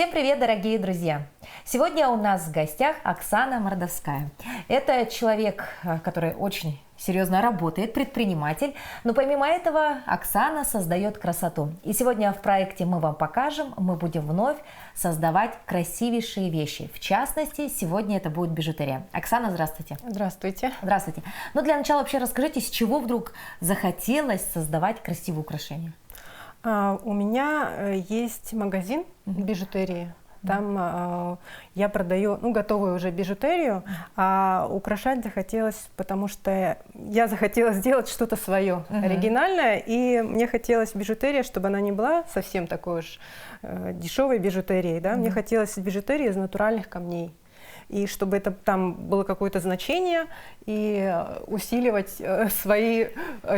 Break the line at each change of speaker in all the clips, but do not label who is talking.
Всем привет, дорогие друзья! Сегодня у нас в гостях Оксана Мордовская. Это человек, который очень серьезно работает, предприниматель, но помимо этого Оксана создает красоту. И сегодня в проекте мы вам покажем, мы будем вновь создавать красивейшие вещи. В частности, сегодня это будет бижутерия. Оксана, здравствуйте.
Здравствуйте.
Здравствуйте. Ну, для начала вообще расскажите, с чего вдруг захотелось создавать красивые украшения?
У меня есть магазин бижутерии. Там я продаю готовую уже бижутерию, а украшать захотелось, потому что я захотела сделать что-то свое оригинальное, и мне хотелось бижутерия, чтобы она не была совсем такой уж дешевой бижутерией, да? Мне хотелось бижутерии из натуральных камней. И чтобы это там было какое-то значение и усиливать свои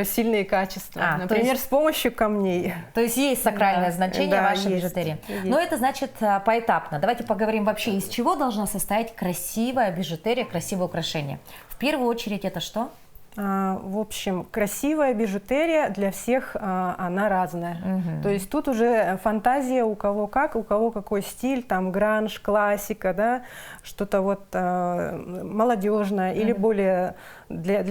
сильные качества. Например, с помощью камней.
То есть есть сакральное значение вашей бижутерии. Но это значит поэтапно. Давайте поговорим вообще, из чего должна состоять красивая бижутерия, красивое украшение. В первую очередь это что?
В общем, красивая бижутерия для всех она разная. То есть тут уже фантазия у кого как, у кого какой стиль, там гранж, классика, да, что-то вот молодежное или более,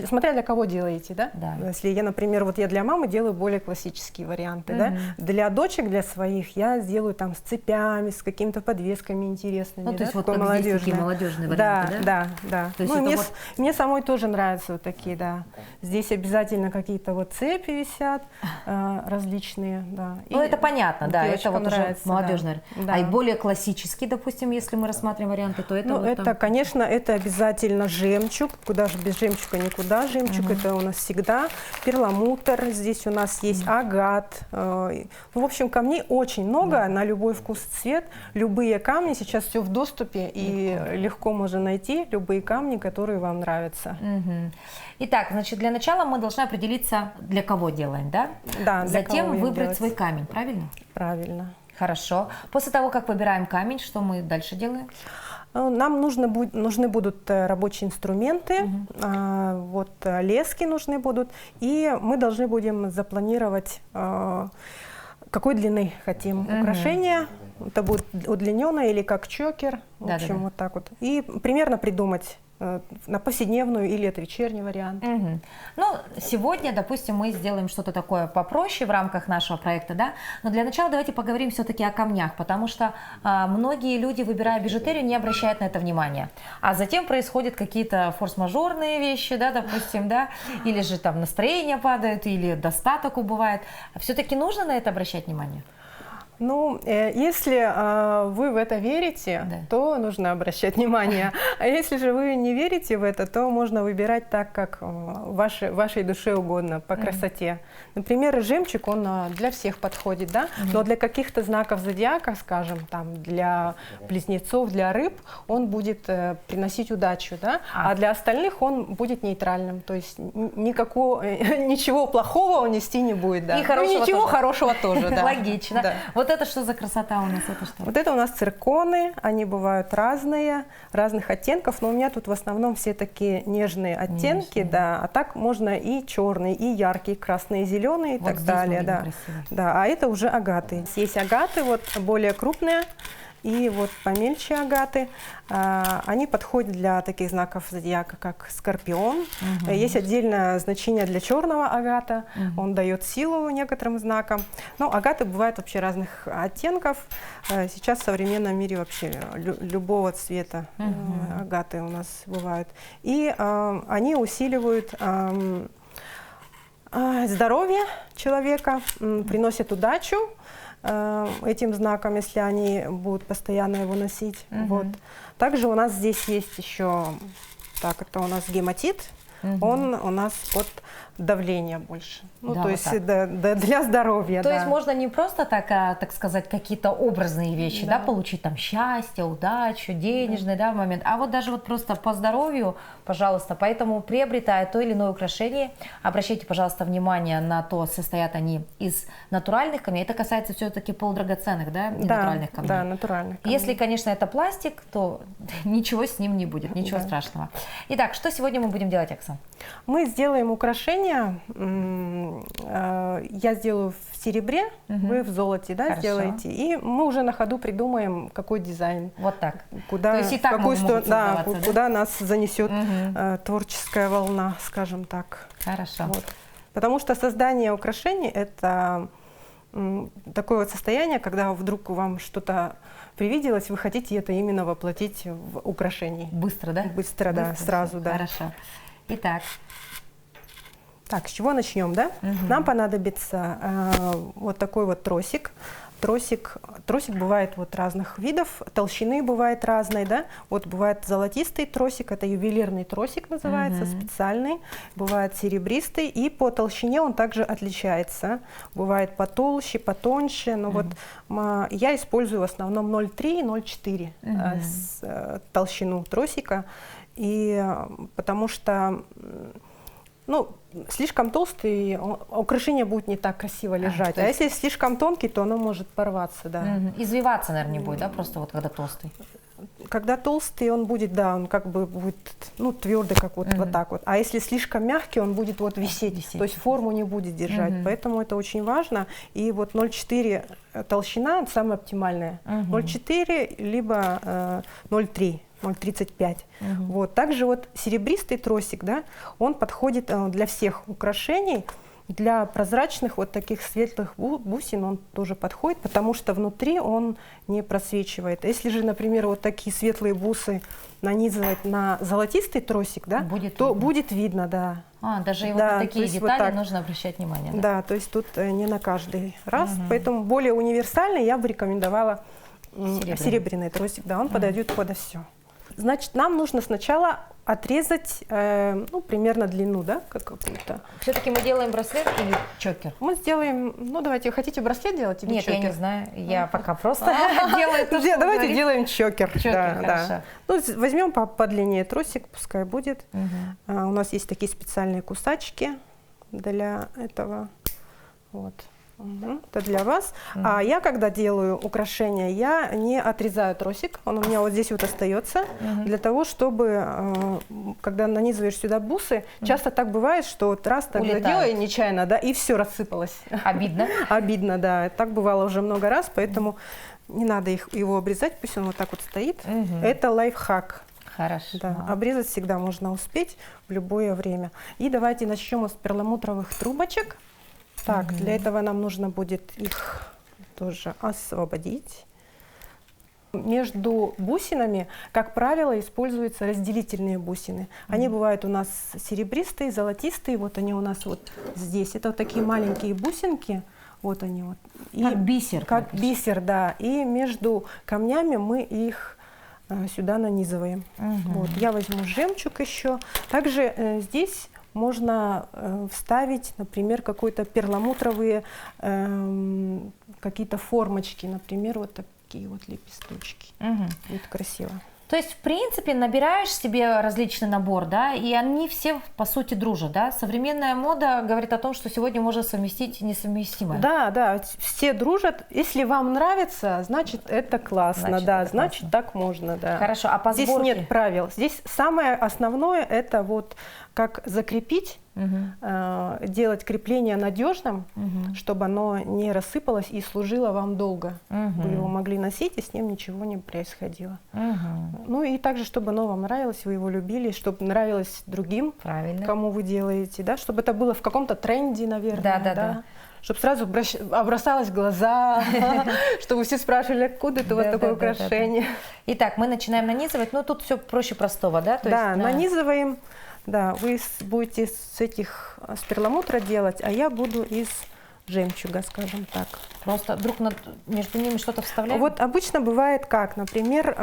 смотря для кого делаете, да? Если я, например, вот я для мамы делаю более классические варианты, да? Для дочек, для своих я сделаю там с цепями, с какими-то подвесками интересными.
Ну, то есть вот как здесь такие молодежные варианты,
да? Да. Ну, мне самой тоже нравятся вот такие, да. Здесь обязательно какие-то вот цепи висят различные, да.
Ну, это понятно, да, это вот уже молодежный.
Да.
А и более классический, допустим, если мы рассматриваем варианты, то это вот
это,
там...
конечно, это обязательно жемчуг, куда же без жемчуга никуда. Жемчуг это у нас всегда. Перламутр, здесь у нас есть агат. Ну, в общем, камней очень много, на любой вкус и цвет. Любые камни, сейчас все в доступе, и легко можно найти любые камни, которые вам нравятся.
Итак, значит, для начала мы должны определиться, для кого делаем, да?
Да.
Затем выбрать свой камень, правильно?
Правильно.
Хорошо. После того, как выбираем камень, что мы дальше делаем?
Нам нужны будут рабочие инструменты, вот лески нужны будут, и мы должны будем запланировать, какой длины хотим украшение. Это будет удлиненное или как чокер, в общем, вот так вот. И примерно придумать на повседневную или это вечерний вариант.
Ну, сегодня, допустим, мы сделаем что-то такое попроще в рамках нашего проекта, да, но для начала давайте поговорим все-таки о камнях, потому что многие люди, выбирая бижутерию, не обращают на это внимания, а затем происходят какие-то форс-мажорные вещи, да, допустим, да, или же там настроение падает, или достаток убывает. Все-таки нужно на это обращать внимание?
Ну, если вы в это верите, то нужно обращать внимание. А если же вы не верите в это, то можно выбирать так, как вашей душе угодно, по красоте. Например, жемчуг, он для всех подходит, да? Но для каких-то знаков зодиака, скажем, там, для близнецов, для рыб, он будет приносить удачу, да? А для остальных он будет нейтральным, то есть ничего плохого он нести не будет, да?
И ничего
хорошего тоже, да.
Логично. Вот это что за красота у нас? Это что?
Вот это у нас цирконы, они бывают разные, разных оттенков, но у меня тут в основном все такие нежные оттенки, да, а так можно и черные, и яркие, красные, зеленые и так далее, да. Да, а это уже агаты. Есть агаты, вот более крупные, и вот помельче агаты, они подходят для таких знаков зодиака, как Скорпион. Есть отдельное значение для черного агата, он дает силу некоторым знакам. Но агаты бывают вообще разных оттенков. Сейчас в современном мире вообще любого цвета агаты у нас бывают. И они усиливают здоровье человека, приносят удачу этим знаком, если они будут постоянно его носить. Вот. Также у нас здесь есть еще, это у нас гематит, он у нас от давления больше. Ну,
да,
то есть для здоровья.
То есть можно не просто так сказать, какие-то образные вещи, да, получить там счастье, удачу, денежный, да, момент, а вот даже вот просто по здоровью, пожалуйста, поэтому приобретая то или иное украшение, обращайте, пожалуйста, внимание на то, состоят они из натуральных камней. Это касается все-таки полудрагоценных, да, натуральных камней.
Да, натуральных камней.
Если, конечно, это пластик, то ничего с ним не будет, ничего страшного. Итак, что сегодня мы будем делать, Оксана? получается?
Мы сделаем украшения, я сделаю в серебре, вы в золоте, да,
Хорошо.
сделаете, и мы уже на ходу придумаем, какой дизайн.
Вот так.
Куда,
То есть и так
в какую
могут
да,
создаваться, да?
куда нас занесет творческая волна, скажем так.
Хорошо.
Вот. Потому что создание украшений – это такое вот состояние, когда вдруг вам что-то привиделось, вы хотите это именно воплотить в украшении.
Быстро, да?
Быстро, да,
Быстро
сразу,
всё.
да.
Хорошо. Итак,
Так, с чего начнем, да? Нам понадобится вот такой вот тросик. Тросик бывает вот разных видов, толщины бывает разной, да? Вот бывает золотистый тросик, это ювелирный тросик называется, специальный. Бывает серебристый, и по толщине он также отличается. Бывает потолще, потоньше, но вот я использую в основном 0,3 и 0,4 толщину тросика, и потому что слишком толстый, украшение будет не так красиво лежать. А если слишком тонкий, то оно может порваться, да.
Извиваться, наверное, не будет, да, просто вот когда толстый?
Когда толстый, он будет, да, он как бы будет, твердый, как вот так вот. А если слишком мягкий, он будет вот висеть, то есть форму не будет держать. Поэтому это очень важно. И вот 0,4 толщина самая оптимальная. 0,4 либо 0,3. 0,35. Вот. Также вот серебристый тросик, да, он подходит для всех украшений. Для прозрачных вот таких светлых бусин он тоже подходит, потому что внутри он не просвечивает. Если же, например, вот такие светлые бусы нанизывать на золотистый тросик, да, то будет видно, да.
Даже и вот
Да,
на такие детали
вот так.
нужно обращать внимание. Да?
Да, то есть тут не на каждый раз. Поэтому более универсальный я бы рекомендовала серебряный тросик. Да, он подойдет подо все. Значит, нам нужно сначала отрезать примерно длину, да, какую-то.
Все-таки мы делаем браслет или чокер?
Мы сделаем, давайте, хотите браслет делать или
Нет,
чокер?
я не знаю, я пока просто делаю то, что
Давайте
говорит.
делаем чокер.
Чокер, хорошо.
Возьмем по длине тросик, пускай будет. У нас есть такие специальные кусачки для этого. Вот. Это для вас. А я, когда делаю украшения, я не отрезаю тросик, он у меня вот здесь вот остается, для того, чтобы, когда нанизываешь сюда бусы, часто так бывает, что вот раз так заделаю нечаянно, да, и все рассыпалось.
Обидно?
Обидно, да. Так бывало уже много раз, поэтому не надо его обрезать, пусть он вот так вот стоит. Это лайфхак.
Хорошо.
Да, обрезать всегда можно успеть в любое время. И давайте начнем с перламутровых трубочек. Так, для этого нам нужно будет их тоже освободить. Между бусинами, как правило, используются разделительные бусины. Они бывают у нас серебристые, золотистые. Вот они у нас вот здесь. Это вот такие маленькие бусинки. Вот они вот. И
как бисер.
Как бисер, да. И между камнями мы их сюда нанизываем. Вот. Я возьму жемчуг еще. Также здесь можно вставить, например, какие-то перламутровые какие-то формочки, например, вот такие вот лепесточки. Будет красиво.
То есть, в принципе, набираешь себе различный набор, да, и они все, по сути, дружат, да? Современная мода говорит о том, что сегодня можно совместить несовместимое.
Да, да, все дружат. Если вам нравится, значит, это классно, значит, так можно, да.
Хорошо, а по сборке?
Здесь нет правил. Здесь самое основное, это вот как закрепить, делать крепление надежным, чтобы оно не рассыпалось и служило вам долго. Вы его могли носить, и с ним ничего не происходило. Ну и также, чтобы оно вам нравилось, вы его любили, чтобы нравилось другим, кому вы делаете, да, чтобы это было в каком-то тренде, наверное. Да. Чтобы сразу бросалось в глаза, чтобы все спрашивали, откуда это у вас такое украшение.
Итак, мы начинаем нанизывать, но тут все проще простого, да?
Да, нанизываем. Да, вы будете с перламутра делать, а я буду из жемчуга, скажем так.
Просто между ними что-то вставляем?
Вот обычно бывает как, например,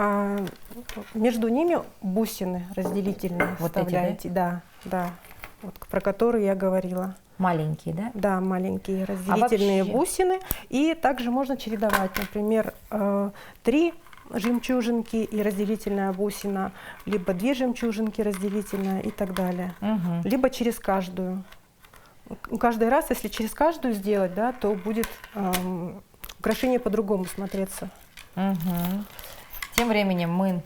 между ними бусины разделительные вот вставляете. Эти, да, вот, про которые я говорила.
Маленькие, да?
Да, маленькие разделительные бусины. И также можно чередовать, например, 3 жемчужинки и разделительная бусина, либо 2 жемчужинки разделительная и так далее. Либо через каждую. Каждый раз, если через каждую сделать, да, то будет украшение по-другому смотреться.
Тем временем мы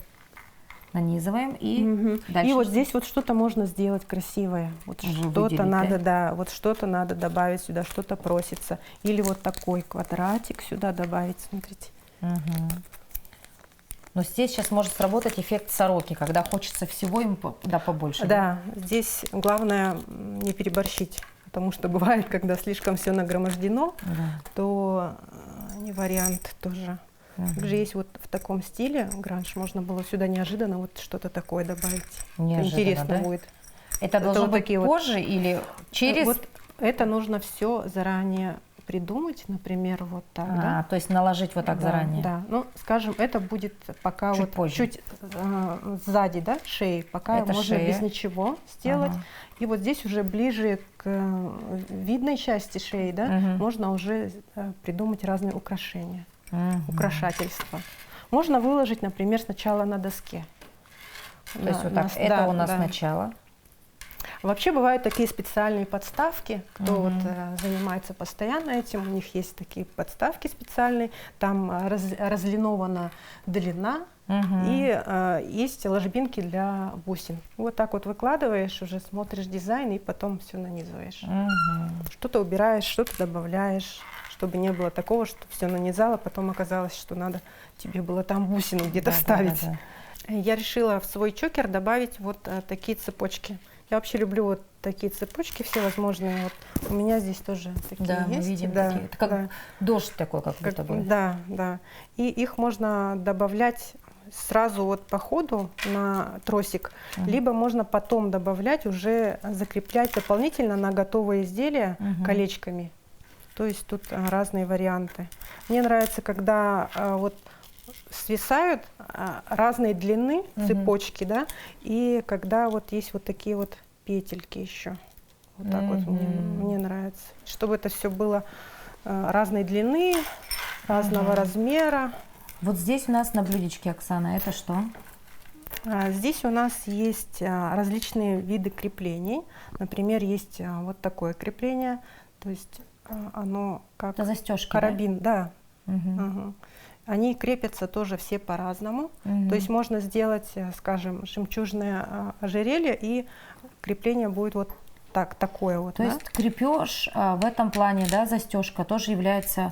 Нанизываем и
Мгм.
дальше.
И вот
что?
здесь вот что-то можно сделать красивое. Вот
Уже
что-то
выделить,
надо, да, вот что-то надо добавить сюда, что-то просится. Или вот такой квадратик сюда добавить, смотрите.
Мгм. Но здесь сейчас может сработать эффект сороки, когда хочется всего им да, побольше.
Да, здесь главное не переборщить, потому что бывает, когда слишком все нагромождено,
Да.
то не вариант тоже. Также есть вот в таком стиле гранж, можно было сюда неожиданно вот что-то такое добавить.
Неожиданно,
Интересно
да?
будет.
Это должно
вот
быть
такие вот.
позже или через...
Вот это нужно все заранее придумать, например, вот так, да?
то есть наложить вот так
Да,
заранее.
Да, ну, скажем, это будет пока
Чуть
вот
позже.
чуть сзади, да, шеи, пока
Это
можно
шея.
без ничего сделать.
Ага.
И вот здесь уже ближе к видной части шеи, да,
Мгм.
можно уже придумать разные украшения,
Мгм.
украшательства. Можно выложить, например, сначала на доске.
То есть вот так, это
да,
у нас
да.
начало.
Вообще бывают такие специальные подставки, кто
Мгм.
вот занимается постоянно этим, у них есть такие подставки специальные, там разлинована длина,
Мгм.
и есть ложбинки для бусин. Вот так вот выкладываешь, уже смотришь дизайн и потом все нанизываешь.
Мгм.
Что-то убираешь, что-то добавляешь, чтобы не было такого, что все нанизала, потом оказалось, что надо тебе было там бусину где-то
Да, да,
вставить.
да, да.
Я решила в свой чокер добавить вот такие цепочки. Я вообще люблю вот такие цепочки всевозможные. Вот у меня здесь тоже такие
Да, мы
есть.
видим
Да,
такие. Это как
да.
дождь такой, как будто бы.
Да, да. И их можно добавлять сразу вот по ходу на тросик,
Мгм.
либо можно потом добавлять, уже закреплять дополнительно на готовые изделия
Мгм.
колечками. То есть тут разные варианты. Мне нравится, когда вот свисают разной длины
Мгм.
цепочки, да, и когда вот есть вот такие вот петельки еще. Вот так вот
Мгм.
мне нравится. Чтобы это все было разной длины, разного
Ага.
размера.
Вот здесь у нас на блюдечке, Оксана, это что?
Здесь у нас есть различные виды креплений. Например, есть вот такое крепление, то есть оно как
Это застежки,
карабин, да.
да? Мгм.
Ага. Они крепятся тоже все по-разному.
Мгм.
То есть можно сделать, скажем, жемчужное ожерелье, и крепление будет вот так, такое вот.
То
да?
есть крепеж в этом плане, да, застежка тоже является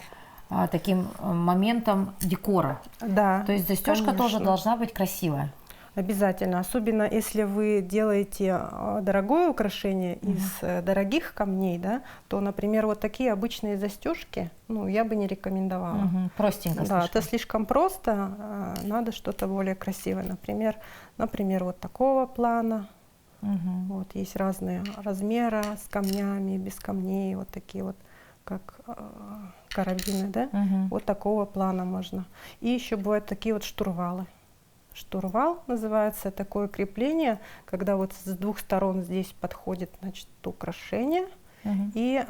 таким моментом декора.
Да,
То есть застежка тоже
конечно.
должна быть красивая.
Обязательно, особенно если вы делаете дорогое украшение из дорогих камней, да, то, например, вот такие обычные застежки, ну, я бы не рекомендовала.
Мгм. Простенько
Да,
слишком.
это слишком просто, надо что-то более красивое, например, вот такого плана.
Мгм.
Вот есть разные размеры с камнями, без камней, вот такие вот, как карабины, да,
Мгм.
вот такого плана можно. И еще бывают такие вот штурвалы. Штурвал называется такое крепление, когда вот с двух сторон здесь подходит, значит, украшение,
Мгм.
и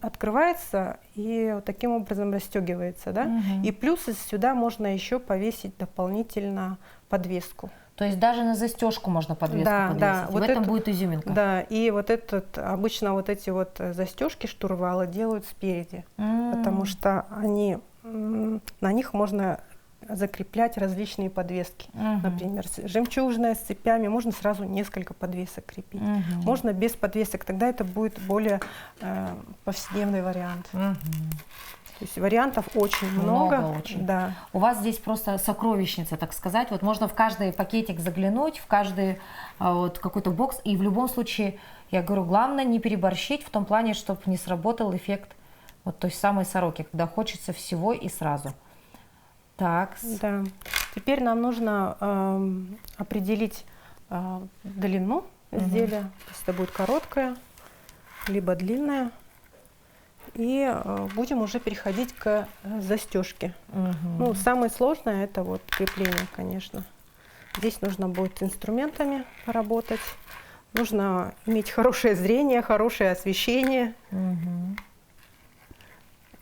открывается, и вот таким образом расстегивается, да.
Мгм.
И плюс сюда можно еще повесить дополнительно подвеску.
То есть даже на застежку можно подвеску
Да,
подвесить.
да,
И
вот
в этом
это-
будет изюминка.
Да, и вот обычно вот эти вот застежки штурвала делают спереди, потому что на них можно закреплять различные подвески.
Мгм.
Например, жемчужная с цепями, можно сразу несколько подвесок крепить.
Мгм.
Можно без подвесок, тогда это будет более повседневный вариант.
Мгм.
То есть вариантов очень много.
Много очень.
Да.
У вас здесь просто сокровищница, так сказать. Вот можно в каждый пакетик заглянуть, в каждый вот какой-то бокс. И в любом случае, я говорю, главное не переборщить в том плане, чтобы не сработал эффект вот той самой сороки, когда хочется всего и сразу. Так.
Да. Теперь нам нужно определить длину изделия. То есть это будет короткая, либо длинная. И будем уже переходить к застежке.
Мгм.
Ну, самое сложное это вот крепление, конечно. Здесь нужно будет инструментами поработать. Нужно иметь хорошее зрение, хорошее освещение.
Мгм.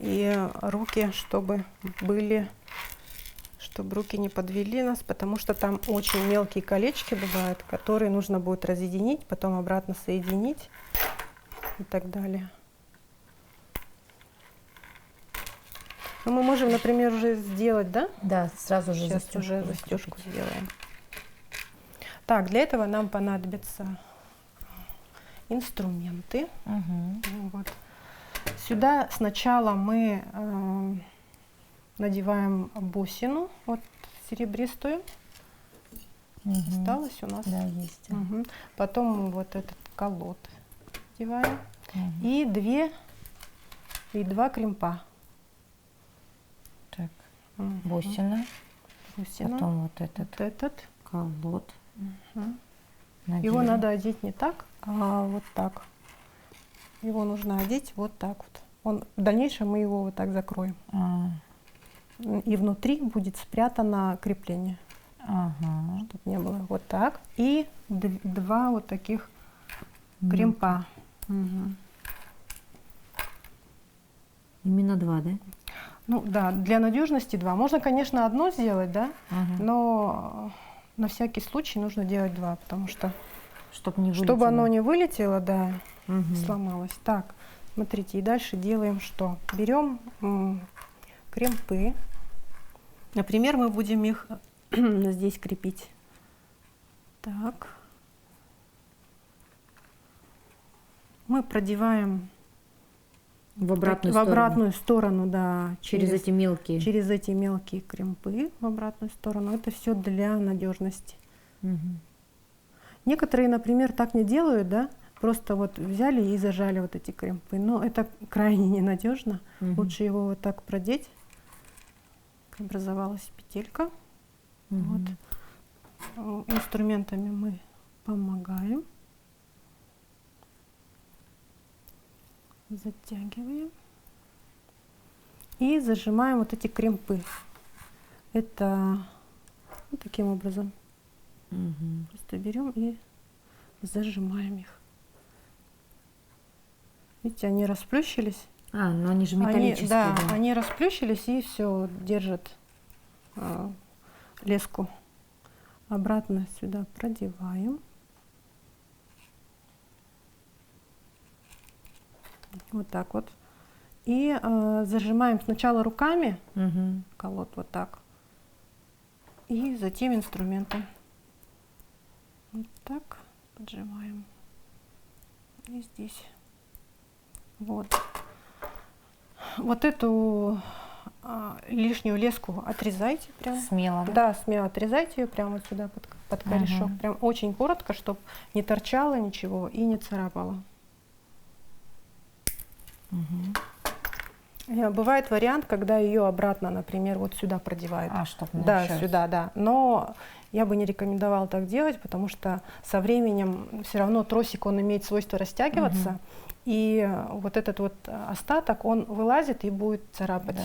И руки, чтобы руки не подвели нас, потому что там очень мелкие колечки бывают, которые нужно будет разъединить, потом обратно соединить и так далее. Но мы можем, например, уже сделать, да?
Да, сразу же
Сейчас
застежку
уже
закрепить.
застежку сделаем. Так, для этого нам понадобятся инструменты. Вот. Сюда сначала мы надеваем бусину, вот серебристую. Осталось у нас.
Да, есть.
Потом вот этот колод надеваем. И два кремпа.
Так, бусина. Потом вот этот колод.
Его надо одеть не так, а вот так. Его нужно одеть вот так вот. В дальнейшем мы его вот так закроем. И внутри будет спрятано крепление. Чтобы не было. Вот так. И два вот таких кремпа.
Именно два, да?
Ну да, для надежности два. Можно, конечно, одно сделать, да, но на всякий случай нужно делать два, потому что чтобы оно не вылетело, да, сломалось. Так, смотрите, и дальше делаем что? Берем кремпы. Например, мы будем их здесь крепить. Так. Мы продеваем в обратную сторону, да,
через эти
мелкие кремпы в обратную сторону. Это все для надежности. Некоторые, например, так не делают, да, просто вот взяли и зажали вот эти кремпы, но это крайне ненадежно. Лучше его вот так продеть. Образовалась петелька. Вот. Инструментами мы помогаем. Затягиваем. И зажимаем вот эти кремпы. Это вот таким образом. Просто берем и зажимаем их. Видите, они расплющились.
Но они же металлические.
Да, они расплющились и все, держат леску. Обратно сюда продеваем. Вот так вот. И зажимаем сначала руками колод вот так. И затем инструментом. Вот так поджимаем. И здесь. Вот. Вот эту лишнюю леску отрезайте прям.
Смело, да?
Да, смело отрезайте ее прямо вот сюда под корешок. Прям очень коротко, чтобы не торчало ничего и не царапало. Бывает вариант, когда ее обратно, например, вот сюда продевают.
Чтобы
да, сюда, да. Но я бы не рекомендовала так делать, потому что со временем все равно тросик, он имеет свойство растягиваться. И вот этот вот остаток, он вылазит и будет царапать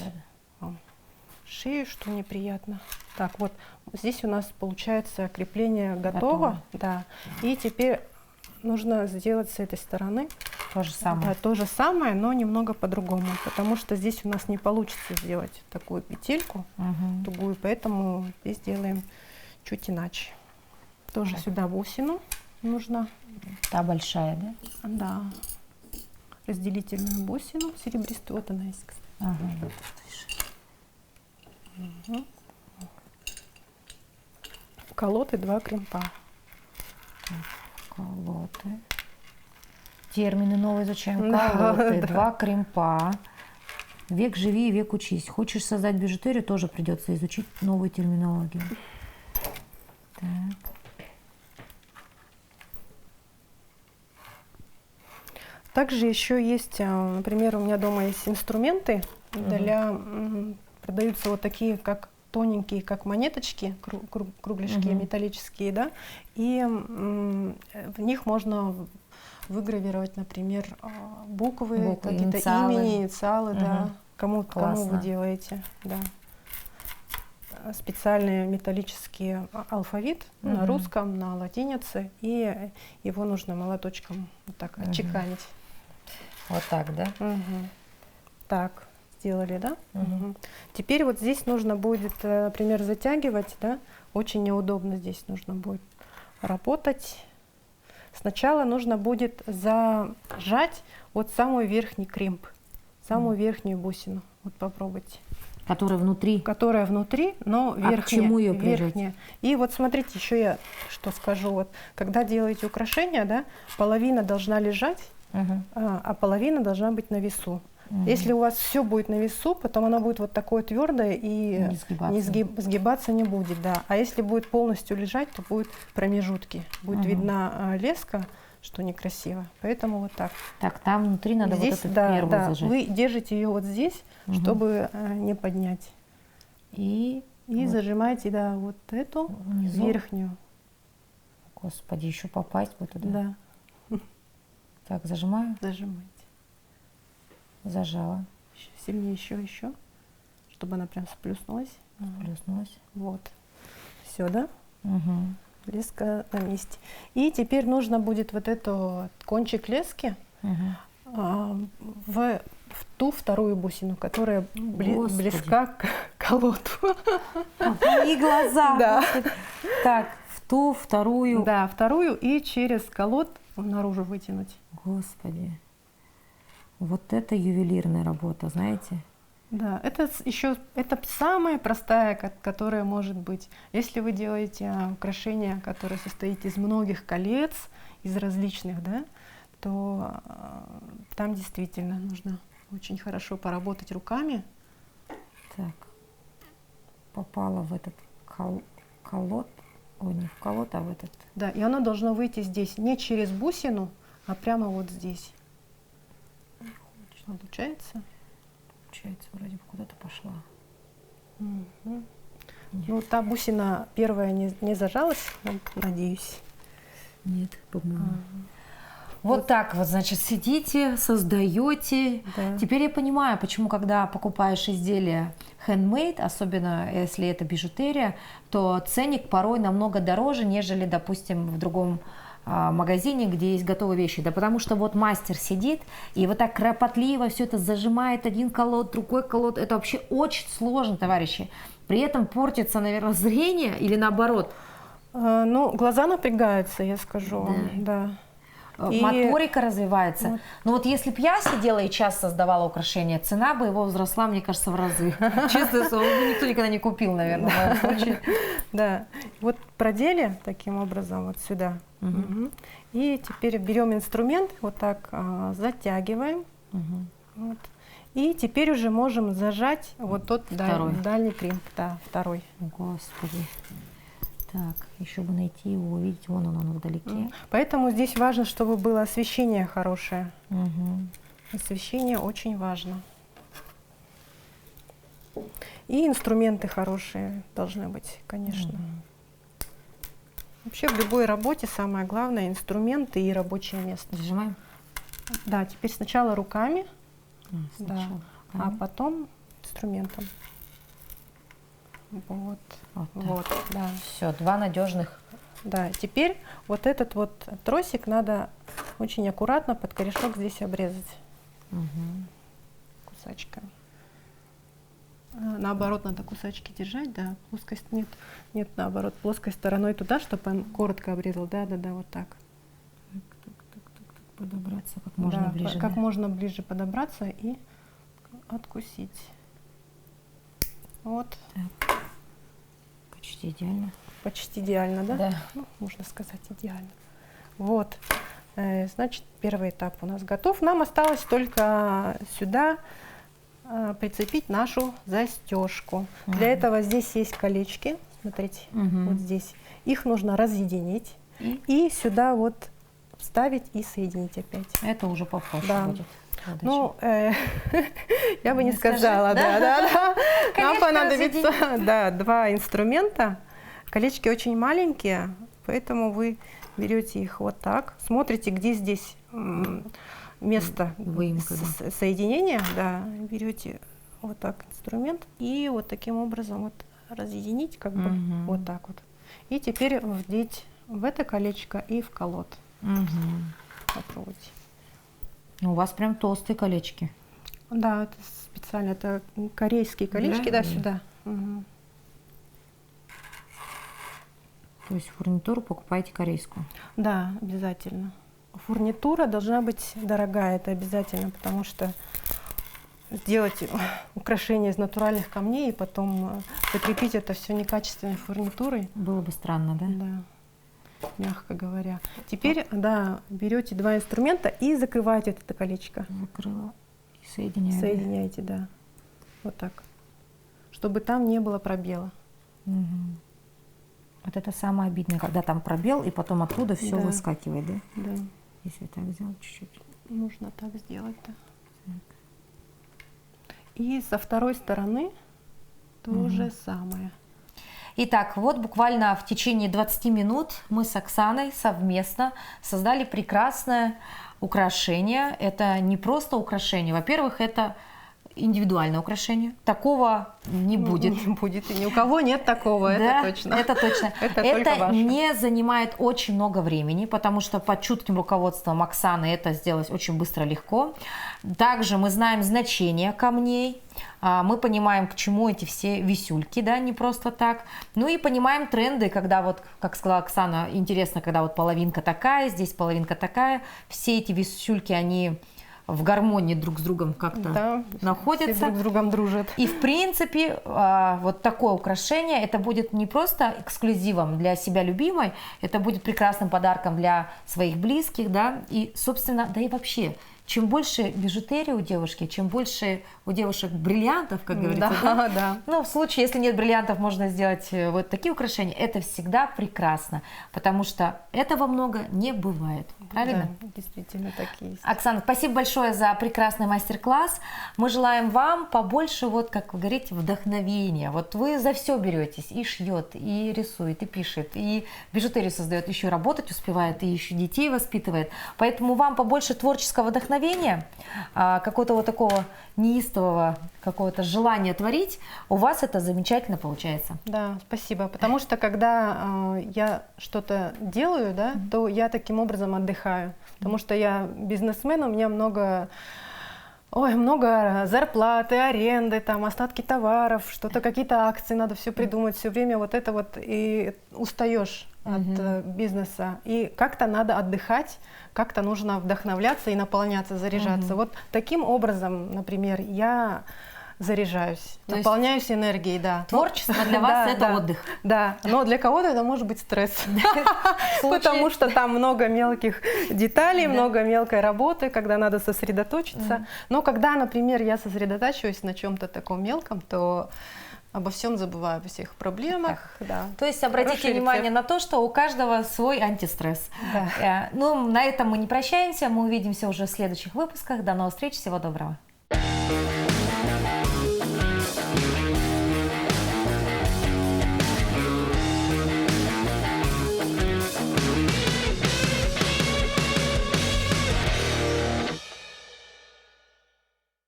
шею, что неприятно. Так, вот здесь у нас получается крепление готово. Да. И теперь нужно сделать с этой стороны
то же самое.
Да, то же самое, но немного по-другому, потому что здесь у нас не получится сделать такую петельку тугую, поэтому здесь делаем чуть иначе. Тоже сюда бусину нужно.
Та большая, да?
Да. Разделительную бусину серебристую. Вот она есть, кстати. Колод и два кремпа.
Колоты. Термины новые изучаем. Колоты, два кремпа. Век живи, век учись. Хочешь создать бижутерию, тоже придется изучить новую терминологию. Так.
Также еще есть, например, у меня дома есть инструменты для продаются вот такие, как тоненькие, как монеточки, кругляшки металлические, да, и в них можно выгравировать, например, буквы какие-то, инициалы, да, кому вы делаете, да. Специальный металлический алфавит на русском, на латинице, и его нужно молоточком вот так отчеканить.
Вот так, да?
Так, сделали, да? Теперь вот здесь нужно будет, например, затягивать, да? Очень неудобно здесь нужно будет работать. Сначала нужно будет зажать вот самый верхний кремп, самую верхнюю бусину. Вот попробуйте.
Которая внутри.
Которая внутри, но верхняя.
к чему ее прижать?
Верхняя. И вот смотрите, еще я что скажу. Вот, когда делаете украшения, да, половина должна лежать, а половина должна быть на весу. Если у вас все будет на весу, потом оно будет вот такое твердое и сгибаться не будет. Да. А если будет полностью лежать, то будет промежутки. Будет видна леска, что некрасиво. Поэтому вот так.
Так, там внутри надо
здесь,
вот эту первую зажать.
Вы держите ее вот здесь, чтобы не поднять. И вот зажимаете, да, вот эту
внизу.
Верхнюю.
Господи, еще попасть бы туда.
Да.
Так, зажимаю.
Зажимайте.
Зажала.
Сильнее еще, чтобы она прям сплюснулась.
Сплюснулась.
Вот. Все, да?
Угу.
Леска на месте. И теперь нужно будет вот эту кончик лески в ту вторую бусину, которая близка к колоду.
И глаза.
Да.
Так, в ту вторую.
Да, вторую и через колод наружу вытянуть.
Господи. Вот это ювелирная работа, знаете?
Да, это самая простая, которая может быть. Если вы делаете украшение, которое состоит из многих колец, из различных, да, то там действительно нужно очень хорошо поработать руками.
Так, попала в этот колод, ой, не в колод, а в этот.
Да, и оно должно выйти здесь, не через бусину, а прямо вот здесь. Получается?
Получается, вроде бы куда-то пошла.
Ну, та бусина первая не зажалась, надеюсь.
Нет, по-моему. Вот так вот, значит, сидите, создаете.
Да.
Теперь я понимаю, почему, когда покупаешь изделия handmade, особенно если это бижутерия, то ценник порой намного дороже, нежели, допустим, в другом магазине, где есть готовые вещи. Да потому что вот мастер сидит и вот так кропотливо все это зажимает, один колод, другой колод. Это вообще очень сложно, товарищи. При этом портится, наверное, зрение или наоборот?
Ну, глаза напрягаются, я скажу вам, да.
Моторика развивается. Вот. Но вот если бы я сидела и час создавала украшения, цена бы его возросла, мне кажется, в разы. Честное слово, никто никогда не купил, наверное, в моем случае.
Да. Вот продели таким образом вот сюда. И теперь берем инструмент, вот так затягиваем. Вот. И теперь уже можем зажать вот тот дальний кримп. Да, второй.
Господи. Так, еще бы найти его, увидеть, вон он вдалеке.
Поэтому здесь важно, чтобы было освещение хорошее. Освещение очень важно. И инструменты хорошие должны быть, конечно. Вообще в любой работе самое главное — инструменты и рабочее место.
Зажимаем?
Да, теперь сначала руками,
а
потом инструментом. Вот, да.
Все, два надежных.
Да, теперь вот этот вот тросик надо очень аккуратно под корешок здесь обрезать кусачками. Наоборот, надо кусачки держать, да, плоскость нет, наоборот, плоской стороной туда, чтобы он коротко обрезал, да, вот так.
Так, подобраться как можно ближе.
Как можно ближе подобраться и откусить. Вот.
Так. Почти идеально.
Почти идеально, да?
Да.
Ну, можно сказать, идеально. Вот. Значит, первый этап у нас готов. Нам осталось только сюда прицепить нашу застежку. Для этого здесь есть колечки. Смотрите, вот здесь. Их нужно разъединить. И сюда вот вставить и соединить опять.
Это уже попроще будет.
Ну, я бы не сказала, да. Нам понадобится два инструмента. Колечки очень маленькие, поэтому вы берете их вот так, смотрите, где здесь место соединения, да, берете вот так инструмент и вот таким образом вот разъединить, как бы вот так вот. И теперь вдеть в это колечко и в колод. Попробуйте.
У вас прям толстые колечки.
Да, это специально, это корейские колечки, да, сюда.
То есть фурнитуру покупаете корейскую?
Да, обязательно. Фурнитура должна быть дорогая, это обязательно, потому что сделать украшение из натуральных камней и потом закрепить это все некачественной фурнитурой.
Было бы странно, да?
Да, мягко говоря. Теперь, да, берете два инструмента и закрываете это колечко.
Закрыла и соединяю.
Соединяете, да. Вот так. Чтобы там не было пробела.
Мгм. Вот это самое обидное, когда там пробел, и потом оттуда все
Да.
выскакивает, да?
Да,
Если так сделать чуть-чуть.
нужно так сделать, да. И со второй стороны то же самое.
Итак, вот буквально в течение 20 минут мы с Оксаной совместно создали прекрасное украшение. Это не просто украшение. Во-первых, это индивидуальное украшение. Такого не будет.
Не будет, и ни у кого нет такого,
Да,
это точно.
это точно.
Это только ваше.
не занимает очень много времени, потому что под чутким руководством Оксаны это сделать очень быстро, легко. Также мы знаем значение камней, мы понимаем, к чему эти все висюльки, да, не просто так. Ну и понимаем тренды, когда вот, как сказала Оксана, интересно, когда вот половинка такая, здесь половинка такая. Все эти висюльки, они в гармонии друг с другом как-то
Да,
находятся.
все друг с другом дружат.
И в принципе вот такое украшение, это будет не просто эксклюзивом для себя любимой, это будет прекрасным подарком для своих близких, да, и собственно, да и вообще, чем больше бижутерии у девушки, чем больше у девушек бриллиантов, как говорится,
Да, да.
ну, в случае, если нет бриллиантов, можно сделать вот такие украшения, это всегда прекрасно, потому что этого много не бывает, правильно?
Да, действительно так и есть.
Оксана, спасибо большое за прекрасный мастер-класс. Мы желаем вам побольше, вот как вы говорите, вдохновения. Вот вы за все беретесь, и шьет, и рисует, и пишет, и бижутерию создает, еще и работать успевает, и еще детей воспитывает. Поэтому вам побольше творческого вдохновения, какого-то вот такого неистового какого-то желания творить, у вас это замечательно получается.
Да, спасибо. Потому что когда я что-то делаю, да, то я таким образом отдыхаю. Потому что я бизнесмен, у меня много зарплаты, аренды, там, остатки товаров, что-то, какие-то акции, надо все придумать, все время вот это вот, и устаешь от бизнеса. И как-то надо отдыхать, как-то нужно вдохновляться и наполняться, заряжаться. Вот таким образом, например, я заряжаюсь,
То есть
наполняюсь энергией, да.
Творчество для вас это отдых.
Да, но для кого-то это может быть стресс,
случае-
потому что там много мелких деталей, много мелкой работы, когда надо сосредоточиться. Но когда, например, я сосредотачиваюсь на чем-то таком мелком, то обо всем забываю, обо всех проблемах. Да.
То есть обратите
Хороший
внимание
рецепт.
на то, что у каждого свой антистресс.
Да.
Ну, на этом мы не прощаемся, мы увидимся уже в следующих выпусках. До новых встреч, всего доброго.